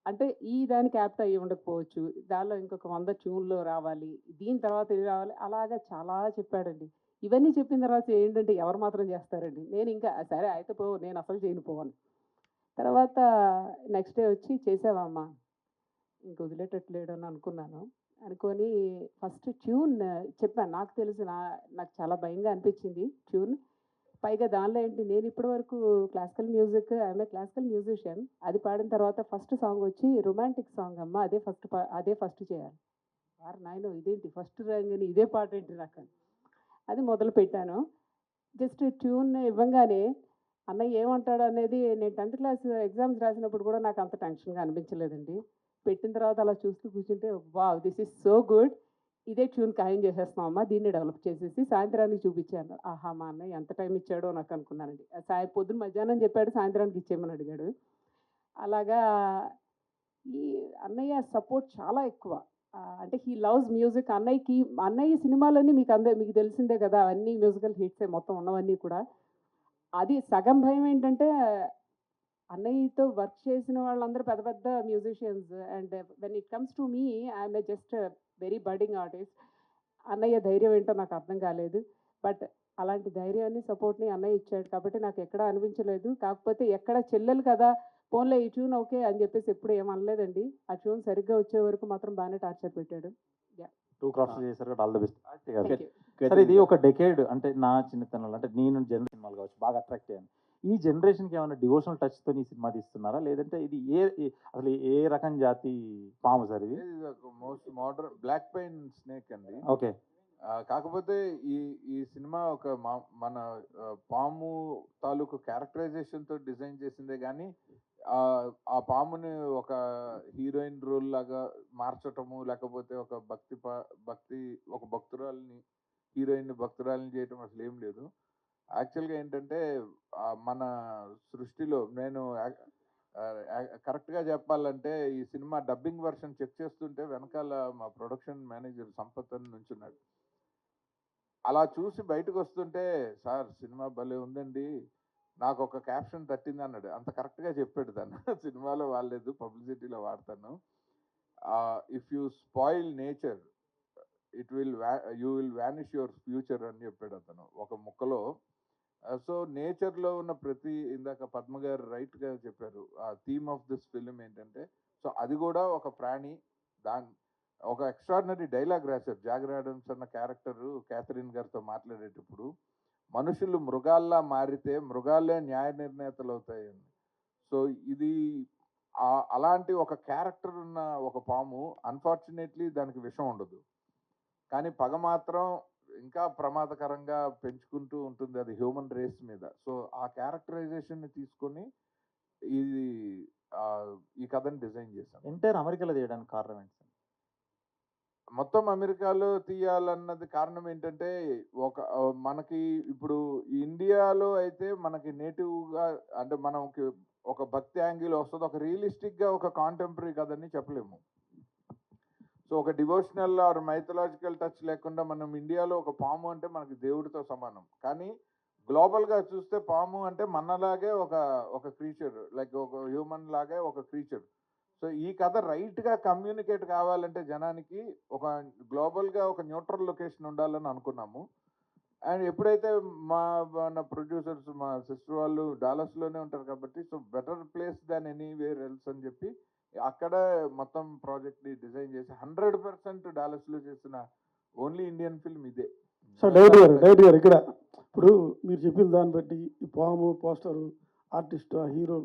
అంటే ఈ దానికి యాప్ట్ అయ్యి ఉండకపోవచ్చు, దానిలో ఇంకొక 100 ట్యూన్లు రావాలి, దీని తర్వాత ఇది రావాలి, అలాగా చాలా చెప్పాడండి. ఇవన్నీ చెప్పిన తర్వాత ఏంటంటే ఎవరు మాత్రం చేస్తారండి. నేను ఇంకా సరే అయితే పో, నేను అసలు చేయను పోను. తర్వాత నెక్స్ట్ డే వచ్చి చేసావమ్మా, ఇంక వదిలేటట్లేడు అని అనుకున్నాను. అనుకొని ఫస్ట్ ట్యూన్ చెప్పాను. నాకు తెలుసు, నాకు చాలా భయంగా అనిపించింది ట్యూన్. పైగా దానిలో ఏంటి, నేను ఇప్పటి వరకు classical music, I'm a classical musician. అది పాడిన తర్వాత ఫస్ట్ సాంగ్ వచ్చి రొమాంటిక్ సాంగ్ అమ్మ, అదే ఫస్ట్ చేయాలి. వారు నాయన ఇదేంటి ఫస్ట్ రాగానే ఇదే పాట ఏంటి నాకు, అది మొదలు పెట్టాను. జస్ట్ ట్యూన్ ఇవ్వంగానే అన్నయ్య ఏమంటాడు అనేది, నేను 10th క్లాస్ ఎగ్జామ్స్ రాసినప్పుడు కూడా నాకు అంత టెన్షన్గా అనిపించలేదండి. పెట్టిన తర్వాత అలా చూస్తూ కూర్చుంటే wow this is so good, ఇదే ట్యూన్ ఖాయం చేసేస్తున్నాం అమ్మ, దీన్ని డెవలప్ చేసేసి సాయంత్రానికి చూపించాను. ఆహా మా అన్నయ్య ఎంత టైం ఇచ్చాడో నాకు అనుకున్నానండి. పొద్దున్న మధ్యాహ్నం చెప్పాడు, సాయంత్రానికి ఇచ్చేయమని అడిగాడు. అలాగా ఈ అన్నయ్య సపోర్ట్ చాలా ఎక్కువ. అంటే హీ లవ్స్ మ్యూజిక్. అన్నయ్య సినిమాలన్నీ మీకు తెలిసిందే కదా, అవన్నీ మ్యూజికల్ హిట్సే మొత్తం ఉన్నవన్నీ కూడా. అది సగం భయం ఏంటంటే అన్నయ్యతో వర్క్ చేసిన వాళ్ళందరూ పెద్ద పెద్ద musicians, and when it comes to me I'm a just very birding artist. అన్నయ్య ధైర్యం ఏంటో నాకు అర్థం కాలేదు. బట్ అలాంటి ధైర్యాన్ని, సపోర్ట్ని అన్నయ్య ఇచ్చాడు కాబట్టి నాకు ఎక్కడా అనిపించలేదు. కాకపోతే ఎక్కడ చెల్లెలు కదా ఫోన్లో ఈ ట్యూన్ ఓకే అని చెప్పేసి ఎప్పుడు ఏమనలేదండి. ఆ ట్యూన్ సరిగ్గా వచ్చే వరకు మాత్రం బాగానే టార్చర్ పెట్టాడు. 2 క్రాప్స్ చేశారు కాబట్టి all the best. Thank you. సరే ఇది ఒక డెకేడ్ అంటే నా చిన్నతనంలో అంటే నేను జనరల్ సినిమాలు కావచ్చు బాగా అట్రాక్ట్ అయ్యాను. ఈ జనరేషన్కి ఏమైనా డివోషనల్ టచ్తో ఈ సినిమా తీస్తున్నారా, లేదంటే ఇది అసలు ఏ రకం జాతి పాము సార్ ఇది? Most modern black pain snake అండి. ఓకే. కాకపోతే ఈ సినిమా ఒక మన పాము తాలూకు క్యారెక్టరైజేషన్తో డిజైన్ చేసిందే కానీ ఆ పాముని ఒక హీరోయిన్ రోల్ లాగా మార్చటము, లేకపోతే ఒక ఒక భక్తురాలని భక్తురాలని చేయటం అసలు ఏం లేదు. యాక్చువల్గా ఏంటంటే మన సృష్టిలో నేను కరెక్ట్గా చెప్పాలంటే ఈ సినిమా డబ్బింగ్ వర్షన్ చెక్ చేస్తుంటే వెనకాల మా ప్రొడక్షన్ మేనేజర్ సంపత్ అని నుంచున్నాడు. అలా చూసి బయటకు వస్తుంటే సార్ సినిమా భలే ఉందండి, నాకు ఒక క్యాప్షన్ తట్టింది అన్నాడు. అంత కరెక్ట్గా చెప్పాడు తను. సినిమాలో వాడలేదు, పబ్లిసిటీలో వాడతాను. If you spoil nature you will vanish your future అని చెప్పాడు అతను ఒక ముక్కలో. సో నేచర్లో ఉన్న ప్రతి, ఇందాక పద్మ గారు రైట్గా చెప్పారు, ఆ థీమ్ ఆఫ్ దిస్ ఫిలిం ఏంటంటే, సో అది కూడా ఒక ప్రాణి. ఒక ఎక్స్ట్రాడినరీ డైలాగ్ రాశారు జాగర్ ఆడమ్స్ అన్న క్యారెక్టర్ క్యాథరిన్ గారితో మాట్లాడేటప్పుడు, మనుషులు మృగాల్లా మారితే మృగాలే న్యాయ నిర్ణేతలు అవుతాయని. సో ఇది అలాంటి ఒక క్యారెక్టర్ ఉన్న ఒక పాము, అన్ఫార్చునేట్లీ దానికి విషం ఉండదు, కానీ పగ మాత్రం ఇంకా ప్రమాదకరంగా పెంచుకుంటూ ఉంటుంది, అది హ్యూమన్ రేస్ మీద. సో ఆ క్యారెక్టరైజేషన్ని తీసుకొని ఈ కథని డిజైన్ చేశాను. ఎంటైర్ అమెరికాలో తీయడానికి కారణం ఏంటి సార్? మొత్తం అమెరికాలో తీయాలన్నది కారణం ఏంటంటే, మనకి ఇప్పుడు ఇండియాలో అయితే మనకి నేటివ్గా, అంటే మనకి ఒక భక్తి యాంగిల్ వస్తుంది, ఒక రియలిస్టిక్గా ఒక కాంటెంపరీ కథని చెప్పలేము. సో ఒక డివోషనల్ ఆర్ మైథలాజికల్ టచ్ లేకుండా మనం ఇండియాలో ఒక పాము అంటే మనకి దేవుడితో సమానం, కానీ గ్లోబల్గా చూస్తే పాము అంటే మనలాగే ఒక క్రీచర్, లైక్ ఒక హ్యూమన్ లాగే ఒక క్రీచర్. సో ఈ కథ రైట్గా కమ్యూనికేట్ కావాలంటే జనానికి ఒక గ్లోబల్గా ఒక న్యూట్రల్ లొకేషన్ ఉండాలని అనుకున్నాము. అండ్ ఎప్పుడైతే మన ప్రొడ్యూసర్స్, మా సిస్టర్ వాళ్ళు డాలస్లోనే ఉంటారు కాబట్టి, సో బెటర్ ప్లేస్ దాన్ ఎనీవేర్ ఎల్స్ అని చెప్పి అక్కడ మొత్తం ప్రాజెక్ట్ని డిజైన్ చేసి 100% డాలస్లో చేసిన ఓన్లీ ఇండియన్ ఫిల్మ్ ఇదే. సో డైరెక్ట్ గారు ఇక్కడ ఇప్పుడు మీరు చెప్పిన దాన్ని బట్టి ఈ పాము పోస్టరు ఆర్టిస్ట్ హీరో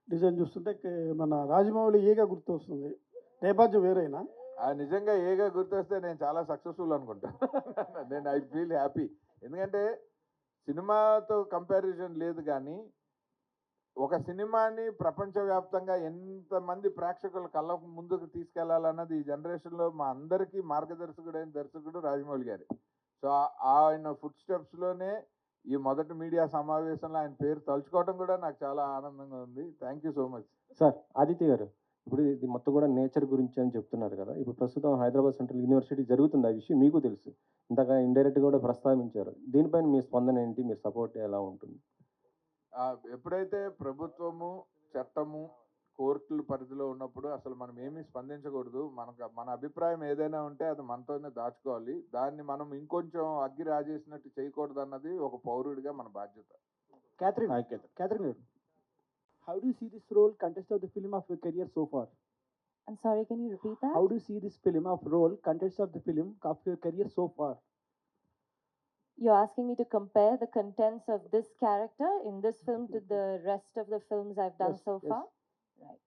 డిజైన్ చూస్తుంటే మన రాజమౌళి ఏగా గుర్తు వస్తుంది, నేపథ్యం వేరైనా? నిజంగా ఏగా గుర్తొస్తే నేను చాలా సక్సెస్ఫుల్ అనుకుంటా. నేను ఐ ఫీల్ హ్యాపీ, ఎందుకంటే సినిమాతో కంపారిజన్ లేదు, కానీ ఒక సినిమాని ప్రపంచవ్యాప్తంగా ఎంతమంది ప్రేక్షకుల కళ్ళ ముందుకు తీసుకెళ్లాలన్నది ఈ జనరేషన్లో మా అందరికీ మార్గదర్శకుడైన దర్శకుడు రాజమౌళి గారి. సో ఆయన ఫుడ్ స్టెప్స్లోనే ఈ మొదటి మీడియా సమావేశంలో ఆయన పేరు తలుచుకోవడం కూడా నాకు చాలా ఆనందంగా ఉంది. Thank you so much sir. Aditya గారు, ఇప్పుడు ఇది మొత్తం కూడా నేచర్ గురించి అని చెప్తున్నారు కదా, ఇప్పుడు ప్రస్తుతం హైదరాబాద్ సెంట్రల్ యూనివర్సిటీ జరుగుతుంది, ఆ విషయం మీకు తెలుసు, ఇంతగా ఇండైరెక్ట్గా కూడా ప్రస్తావించారు. దీనిపైన మీ స్పందన ఏంటి, మీ సపోర్ట్ ఎలా ఉంటుంది? ఎప్పుడైతే ప్రభుత్వము, చట్టము, కోర్టుల పరిధిలో ఉన్నప్పుడు అసలు మనం ఏమీ స్పందించకూడదు. మన అభిప్రాయం ఏదైనా ఉంటే అది మనతోనే దాచుకోవాలి, దాన్ని మనం ఇంకొంచెం అగ్గి రాజేసినట్టు చేయకూడదు అన్నది ఒక పౌరుడిగా మన బాధ్యత. Catherine, how do you see this role contest of the film of your career so far? I'm sorry, can you repeat that? How do you see this film of role contest of the film of your career so far? You're asking me to compare the contents of this character in this film to the rest of the films I've done so far? Right.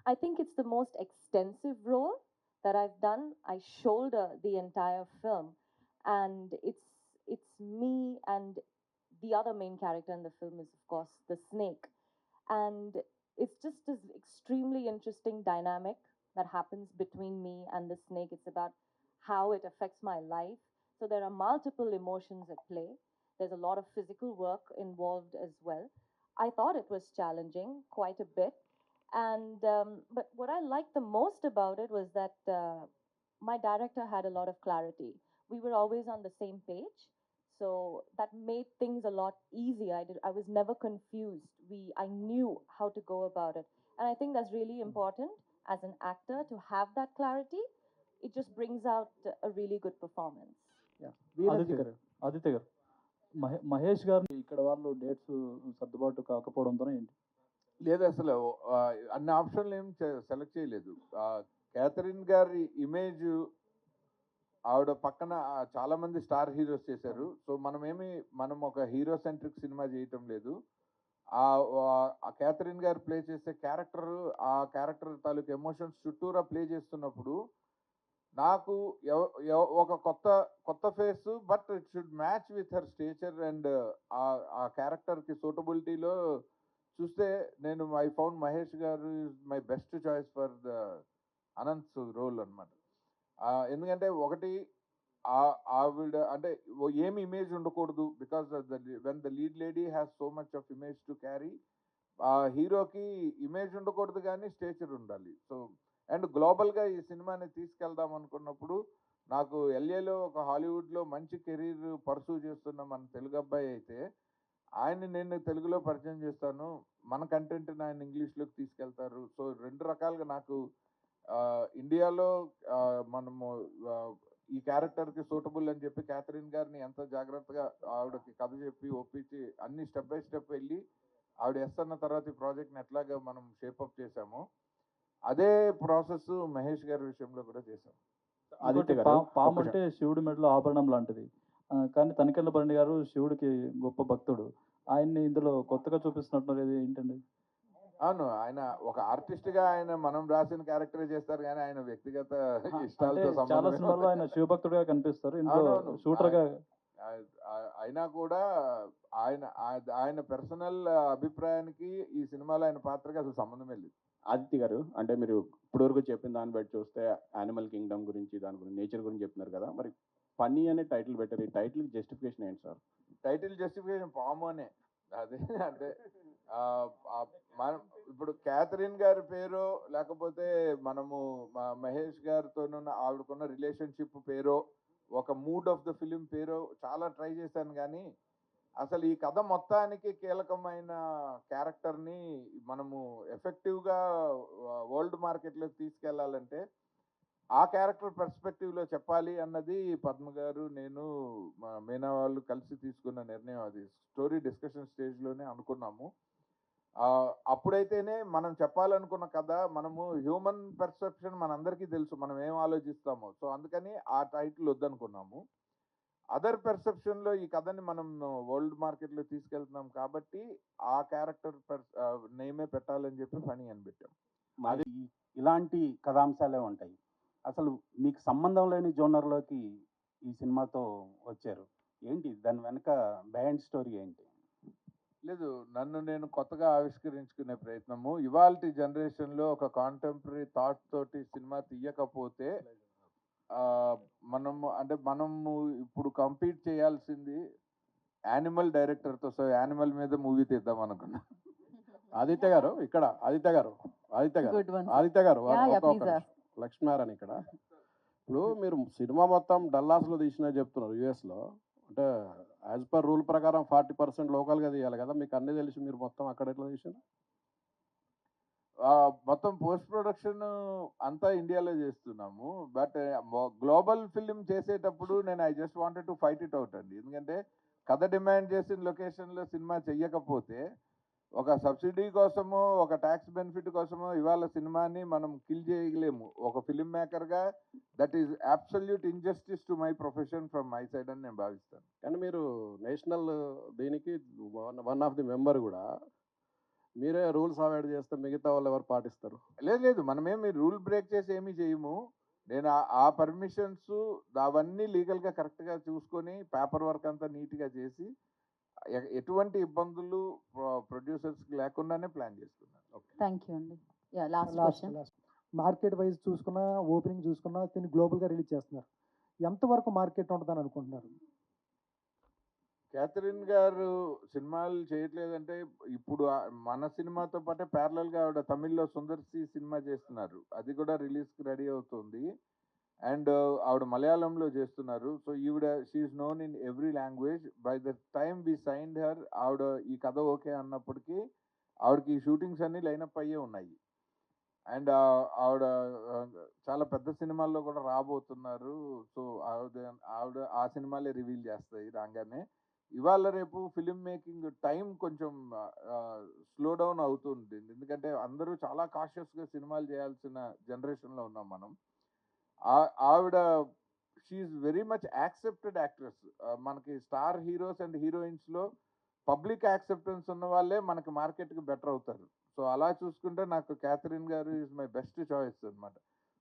I think it's the most extensive role that I've done. I shoulder the entire film, and it's me, and the other main character in the film is of course the snake, and it's just this extremely interesting dynamic that happens between me and the snake. It's about how it affects my life. So there are multiple emotions at play. There's a lot of physical work involved as well. I thought it was challenging quite a bit. And but what I liked the most about it was that my director had a lot of clarity. We were always on the same page. So that made things a lot easier. I was never confused. I knew how to go about it. And I think that's really important as an actor to have that clarity. It just brings out a really good performance. Aditya గారు, మహేష్ గారు ఇక్కడ వాళ్ళు dates సర్దుబాటు కాకపోవడంతో ఏంటి? లేదు, అసలు అన్ని ఆప్షన్లు ఏం సెలెక్ట్ చేయలేదు. క్యాథరిన్ గారి ఇమేజ్, ఆవిడ పక్కన చాలా మంది స్టార్ హీరోస్ చేశారు. సో మనం ఒక హీరో సెంట్రిక్ సినిమా చేయటం లేదు. ఆ క్యాథరిన్ గారు ప్లే చేసే క్యారెక్టర్, ఆ క్యారెక్టర్ తాలూకు ఎమోషన్స్ చుట్టూరా ప్లే చేస్తున్నప్పుడు నాకు ఒక కొత్త face, but it should match with her stature and ఆ క్యారెక్టర్కి సూటబిలిటీలో చూస్తే I found Mahesh garu my best choice for the Anant role అనమాట. ఎందుకంటే ఒకటి, ఆవిడ అంటే ఏమి ఇమేజ్ ఉండకూడదు, because when the lead lady has so much of image to carry, ఆ హీరోకి ఇమేజ్ ఉండకూడదు కానీ స్టేచర్ ఉండాలి. సో అండ్ గ్లోబల్గా ఈ సినిమాని తీసుకెళ్దాం అనుకున్నప్పుడు నాకు ఎల్ఏలో ఒక హాలీవుడ్లో మంచి కెరీర్ పర్సూ చేస్తున్న మన తెలుగు అబ్బాయి అయితే ఆయన్ని నేను తెలుగులో పరిచయం చేస్తాను, మన కంటెంట్ని ఆయన ఇంగ్లీష్లోకి తీసుకెళ్తారు. సో 2 రకాలుగా నాకు ఇండియాలో మనము ఈ క్యారెక్టర్కి సూటబుల్ అని చెప్పి క్యాథరిన్ గారిని ఎంత జాగ్రత్తగా ఆవిడకి కథ చెప్పి ఒప్పించి అన్ని స్టెప్ బై స్టెప్ వెళ్ళి ఆవిడ ఎస్ అన్న తర్వాత ఈ ప్రాజెక్ట్ని ఎట్లాగా మనం షేపప్ చేసామో అదే ప్రాసెస్ మహేష్ గారి విషయంలో కూడా చేసాం. పాము అంటే శివుడి మెడలో ఆభరణం లాంటిది. కానీ తనికెళ్ళ భరణి గారు శివుడికి గొప్ప భక్తుడు. ఆయన్ని ఇందులో కొత్తగా చూపిస్తున్నట్టు ఏంటండి? అవును, ఆయన ఒక ఆర్టిస్ట్ గా ఆయన మనం రాసిన క్యారెక్టర్ చేస్తారు కానీ ఆయన వ్యక్తిగత ఇష్టాలతో చాలా సినిమాల్లో ఆయన శివభక్తుడిగా కనిపిస్తారు, ఇందులో షూటర్ గా. అయినా కూడా ఆయన పర్సనల్ అభిప్రాయానికి ఈ సినిమాలో ఆయన పాత్రకి అసలు సంబంధమే లేదు. ఆదిత్య గారు, అంటే మీరు ఇప్పటివరకు చెప్పిన దాన్ని బట్టి చూస్తే యానిమల్ కింగ్డమ్ గురించి, దాని గురించి, నేచర్ గురించి చెప్తున్నారు కదా, మరి ఫన్నీ అనే టైటిల్ పెట్టారు. ఈ టైటిల్ జస్టిఫికేషన్ ఏంటి సార్? టైటిల్ జస్టిఫికేషన్ పాము అనే. అదే అంటే మనం ఇప్పుడు క్యాథరిన్ గారి పేరు లేకపోతే మనము మహేష్ గారితో ఆవిడకున్న రిలేషన్షిప్ పేరో ఒక మూడ్ ఆఫ్ ద ఫిలిం పేరో చాలా ట్రై చేశాను కానీ అసలు ఈ కథ మొత్తానికి కీలకమైన క్యారెక్టర్ని మనము ఎఫెక్టివ్గా వరల్డ్ మార్కెట్లోకి తీసుకెళ్లాలంటే ఆ క్యారెక్టర్ పర్స్పెక్టివ్లో చెప్పాలి అన్నది పద్మ గారు, నేను, మీనా వాళ్ళు కలిసి తీసుకున్న నిర్ణయం. అది స్టోరీ డిస్కషన్ స్టేజ్లోనే అనుకున్నాము. అప్పుడైతేనే మనం చెప్పాలనుకున్న కథ, మనము హ్యూమన్ పర్సెప్షన్ మనందరికీ తెలుసు, మనం ఏం ఆలోచిస్తామో. సో అందుకని ఆ టైటిల్ వద్దనుకున్నాము. అదర్ పర్సెప్షన్లో ఈ కథని మనం వరల్డ్ మార్కెట్లో తీసుకెళ్తున్నాం కాబట్టి ఆ క్యారెక్టర్ నేమే పెట్టాలని చెప్పి ఫనీ అని పెట్టాం. మాది ఇలాంటి కథాంశాలే ఉంటాయి. అసలు మీకు సంబంధం లేని జోనర్లోకి ఈ సినిమాతో వచ్చారు, ఏంటి దాని వెనక బిహైండ్ స్టోరీ ఏంటి? లేదు, నన్ను నేను కొత్తగా ఆవిష్కరించుకునే ప్రయత్నము. ఇవాల్టి జనరేషన్లో ఒక కాంటెంపరీ థాట్ తోటి సినిమా తీయకపోతే మనము ఇప్పుడు కంపీట్ చేయాల్సింది యానిమల్ డైరెక్టర్తో. సో యానిమల్ మీద మూవీ తీద్దాం అనుకున్నా. ఆదిత్య గారు ఇక్కడ, ఆదిత్య గారు లక్ష్మీనారాయణ ఇక్కడ. ఇప్పుడు మీరు సినిమా మొత్తం డల్లాస్లో తీసినా చెప్తున్నారు, యూఎస్లో. అంటే యాజ్ పర్ రూల్ ప్రకారం 40% లోకల్గా తీయాలి కదా, మీకు అన్నీ తెలిసి మీరు మొత్తం అక్కడ ఎట్లా తీసారు? మొత్తం పోస్ట్ ప్రొడక్షన్ అంతా ఇండియాలో చేస్తున్నాము. బట్ గ్లోబల్ ఫిలిం చేసేటప్పుడు నేను I just wanted to fight it out అండి. ఎందుకంటే కథ డిమాండ్ చేసిన లొకేషన్లో సినిమా చెయ్యకపోతే ఒక సబ్సిడీ కోసమో ఒక ట్యాక్స్ బెనిఫిట్ కోసమో ఇవాళ సినిమాని మనం కిల్ చేయలేము. ఒక ఫిలిం మేకర్గా that is absolute injustice to my profession from my side అని నేను భావిస్తాను. కానీ మీరు నేషనల్ దీనికి వన్ ఆఫ్ ది మెంబర్ కూడా, మీరే రూల్స్ అవాయిడ్ చేస్తే మిగతా వాళ్ళు ఎవరు పాటిస్తారు? లేదు, మనమేమి రూల్ బ్రేక్ చేసి ఏమీ చేయము. నేను ఆ పర్మిషన్స్ అవన్నీ లీగల్గా కరెక్ట్గా చూసుకొని పేపర్ వర్క్ అంతా నీట్గా చేసి ఎటువంటి ఇబ్బందులు ప్రొడ్యూసర్స్కి లేకుండానే ప్లాన్ చేస్తున్నాను. థ్యాంక్ యూ అండి. Last question. మార్కెట్ వైజ్ చూసుకున్నా, ఓపెనింగ్ చూసుకున్నా దీన్ని గ్లోబల్గా రిలీజ్ చేస్తున్నారు. ఎంతవరకు మార్కెట్ ఉంటుందని అనుకుంటున్నారు? క్యాథరిన్ గారు సినిమాలు చేయట్లేదంటే ఇప్పుడు మన సినిమాతో పాటే ప్యారలల్గా ఆవిడ తమిళ్లో సుందర్సి సినిమా చేస్తున్నారు, అది కూడా రిలీజ్కి రెడీ అవుతుంది. అండ్ ఆవిడ మలయాళంలో చేస్తున్నారు. సో ఈవిడ she's known in every language. By the time we signed her, ఆవిడ ఈ కథ ఓకే అన్నప్పటికీ ఆవిడకి ఈ షూటింగ్స్ అన్నీ లైనప్ అయ్యే ఉన్నాయి. అండ్ ఆవిడ చాలా పెద్ద సినిమాల్లో కూడా రాబోతున్నారు. సో ఆవిడ ఆ సినిమాలే రివీల్ చేస్తాయి రాగానే. ఇవాళ రేపు ఫిలిం మేకింగ్ టైం కొంచెం స్లో డౌన్ అవుతుంది, ఎందుకంటే అందరూ చాలా కాషియస్గా సినిమాలు చేయాల్సిన జనరేషన్లో ఉన్నాం మనం. ఆవిడ she is very much accepted actress. మనకి స్టార్ హీరోస్ అండ్ హీరోయిన్స్లో పబ్లిక్ యాక్సెప్టెన్స్ ఉన్న వాళ్ళే మనకి మార్కెట్కి బెటర్ అవుతారు. సో అలా చూసుకుంటే నాకు క్యాథరిన్ గారు ఈజ్ మై బెస్ట్ చాయిస్ అనమాట.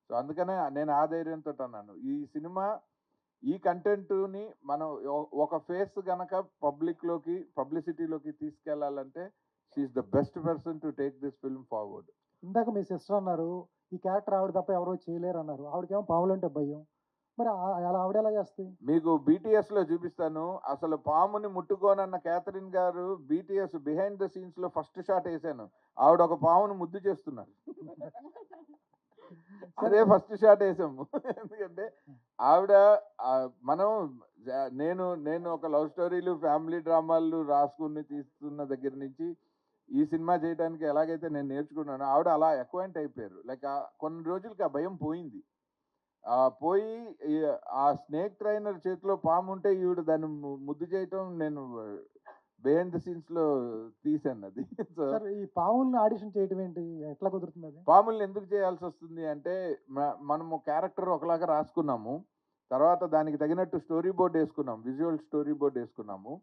సో అందుకనే నేను ఆ ధైర్యంతో అన్నాను, ఈ సినిమా ఈ కంటెంట్ని మనం ఒక ఫేస్ గనక పబ్లిసిటీలోకి తీసుకెళ్లాలంటే she is the best person to take this film forward. ఇందాక మీ సిస్టర్ అన్నారు ఈ క్యారెక్టర్ ఆవిడ తప్ప ఎవరో చేయలేరు అన్నారు. ఆవిడకేమో పాములంటే భయం, మరి అలా ఆవిడ ఎలా చేస్తుంది? మీకు BTSలో చూపిస్తాను. అసలు పాముని ముట్టుకోనన్న క్యాథరిన్ గారు BTS బిహైండ్ ద సీన్స్లో ఫస్ట్ షాట్ వేసాను, ఆవిడ ఒక పాముని ముద్దు చేస్తున్నారు. అదే ఫస్ట్ షాట్ వేసాము. ఎందుకంటే ఆవిడ మనం నేను ఒక లవ్ స్టోరీలు ఫ్యామిలీ డ్రామాలు రాసుకుని తీస్తున్న దగ్గర నుంచి ఈ సినిమా చేయడానికి ఎలాగైతే నేను నేర్చుకున్నానో ఆవిడ అలా అక్వైంట్ అయిపోయారు. లైక్ కొన్ని రోజులకి ఆ భయం పోయింది. పోయి ఆ స్నేక్ ట్రైనర్ చేతిలో పాము ఉంటే ఈవిడ దాన్ని ముద్దు చేయటం నేను బిహైండ్ ద సీన్స్ లో తీసాను అది. సో సార్ ఈ పావుల్ని ఆడిషన్ చేయడం ఏంటి, ఎట్లా కుదురుతుంది అది? పాముల్ని ఎందుకు చేయాల్సి వస్తుంది అంటే మనము క్యారెక్టర్ ఒకలాగా రాసుకున్నాము, తర్వాత దానికి తగినట్టు స్టోరీ బోర్డ్ వేసుకున్నాం, విజువల్ స్టోరీ బోర్డ్ వేసుకున్నాము.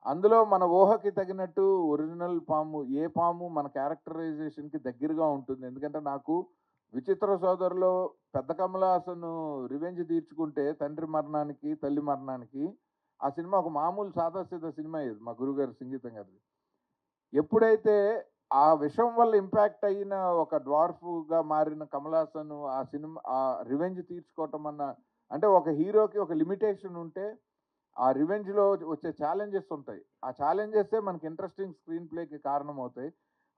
అందులో మన ఊహకి తగినట్టు ఒరిజినల్ పాము ఏ పాము మన క్యారెక్టరైజేషన్కి దగ్గరగా ఉంటుంది. ఎందుకంటే నాకు విచిత్ర సోదరులో పెద్ద కమల్ హాసన్ రివెంజ్ తీర్చుకుంటే తండ్రి మరణానికి తల్లి మరణానికి ఆ సినిమా ఒక మామూలు సాదాసీదా సినిమా ఇది, మా గురుగారు సంగీతం గారిది. ఎప్పుడైతే ఆ విషయం వల్ల ఇంపాక్ట్ అయిన ఒక డ్వార్ఫ్గా మారిన కమల్ హాసన్ ఆ సినిమా ఆ రివెంజ్ తీర్చుకోవటం అంటే ఒక హీరోకి ఒక లిమిటేషన్ ఉంటే ఆ రివెంజ్లో వచ్చే ఛాలెంజెస్ ఉంటాయి. ఆ ఛాలెంజెసే మనకి ఇంట్రెస్టింగ్ స్క్రీన్ ప్లేకి కారణం అవుతాయి.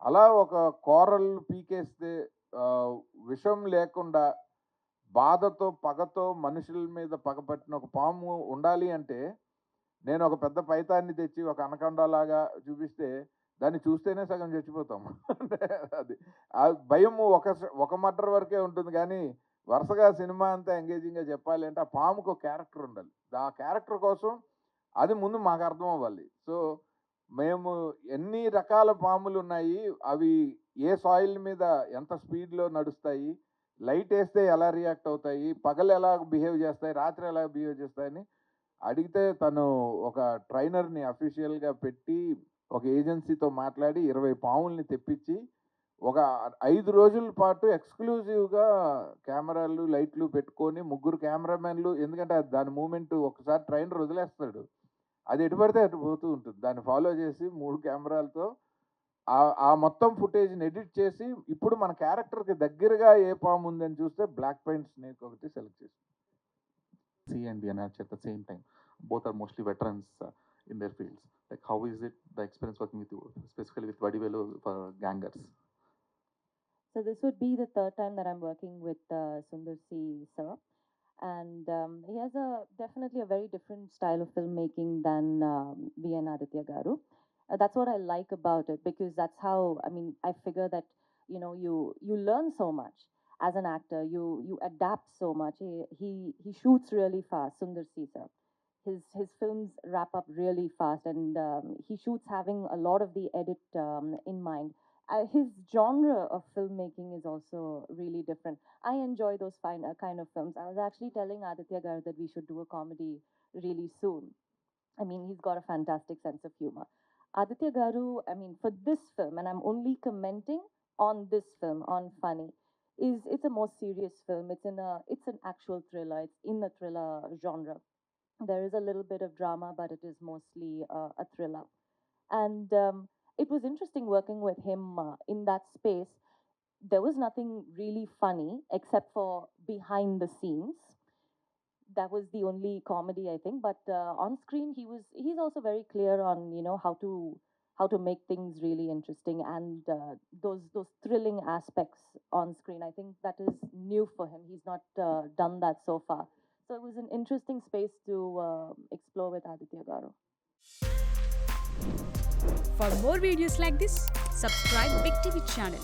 అలా ఒక కోరల్ పీకేస్తే విషం లేకుండా బాధతో పగతో మనుషుల మీద పగపట్టిన ఒక పాము ఉండాలి అంటే నేను ఒక పెద్ద పైతాన్ని తెచ్చి ఒక అనకొండలాగా చూపిస్తే దాన్ని చూస్తేనే సగం చచ్చిపోతాం. అది ఆ భయం ఒక మర్డర్ వరకే ఉంటుంది, కానీ వరుసగా సినిమా అంతా ఎంగేజింగ్గా చెప్పాలి అంటే ఆ పాముకు ఒక క్యారెక్టర్ ఉండాలి. ఆ క్యారెక్టర్ కోసం అది ముందు మాకు అర్థం అవ్వాలి. సో మేము ఎన్ని రకాల పాములు ఉన్నాయి, అవి ఏ సాయిల్ మీద ఎంత స్పీడ్లో నడుస్తాయి, లైట్ వేస్తే ఎలా రియాక్ట్ అవుతాయి, పగలు ఎలా బిహేవ్ చేస్తాయి, రాత్రి ఎలా బిహేవ్ చేస్తాయని అడిగితే తను ఒక ట్రైనర్ని అఫీషియల్గా పెట్టి ఒక ఏజెన్సీతో మాట్లాడి 20 పాముల్ని తెప్పించి ఒక 5 రోజుల పాటు ఎక్స్క్లూజివ్గా కెమెరాలు లైట్లు పెట్టుకొని 3 కెమెరామెన్లు, ఎందుకంటే దాని మూమెంట్ ఒకసారి ట్రైనర్ వదిలేస్తాడు, అది ఎటు పడితే అటు పోతూ ఉంటుంది, దాన్ని ఫాలో చేసి 3 కెమెరాలతో ఆ మొత్తం ఫుటేజ్ని ఎడిట్ చేసి ఇప్పుడు మన క్యారెక్టర్కి దగ్గరగా ఏ పాము ఉందని చూస్తే బ్లాక్ పెయింట్ స్నేక్ ఒకటి సెలెక్ట్ చేసి C and B and Arch at the same time. Both are mostly veterans in their fields. Like, how is it the experience working with you, specifically with Vadivelu for Gangers? So this would be the third time that I'm working with Sundar C. sir, and he has definitely a very different style of filmmaking than V.N. Aditya Garu. That's what I like about it, because that's how, I mean, I figure that, you know, you learn so much as an actor, you adapt so much. He shoots really fast, Sundar C. sir. His films wrap up really fast, and he shoots having a lot of the edit in mind. His genre of filmmaking is also really different. I enjoy those kind of films. I was actually telling Aditya Garu that we should do a comedy really soon. I mean, he's got a fantastic sense of humor. Aditya Garu, I mean, for this film, and I'm only commenting on this film, on Funny, it's a more serious film. It's an actual thriller. It's in the thriller genre. There is a little bit of drama, but it is mostly a thriller. And it was interesting working with him in that space. There was nothing really funny except for behind the scenes. That was the only comedy, I think. But on screen, he's also very clear on, you know, how to make things really interesting, and those thrilling aspects on screen. I think that is new for him. He's not done that so far. So it was an interesting space to explore with Aditya Garu. For more videos like this, subscribe Big TV channel.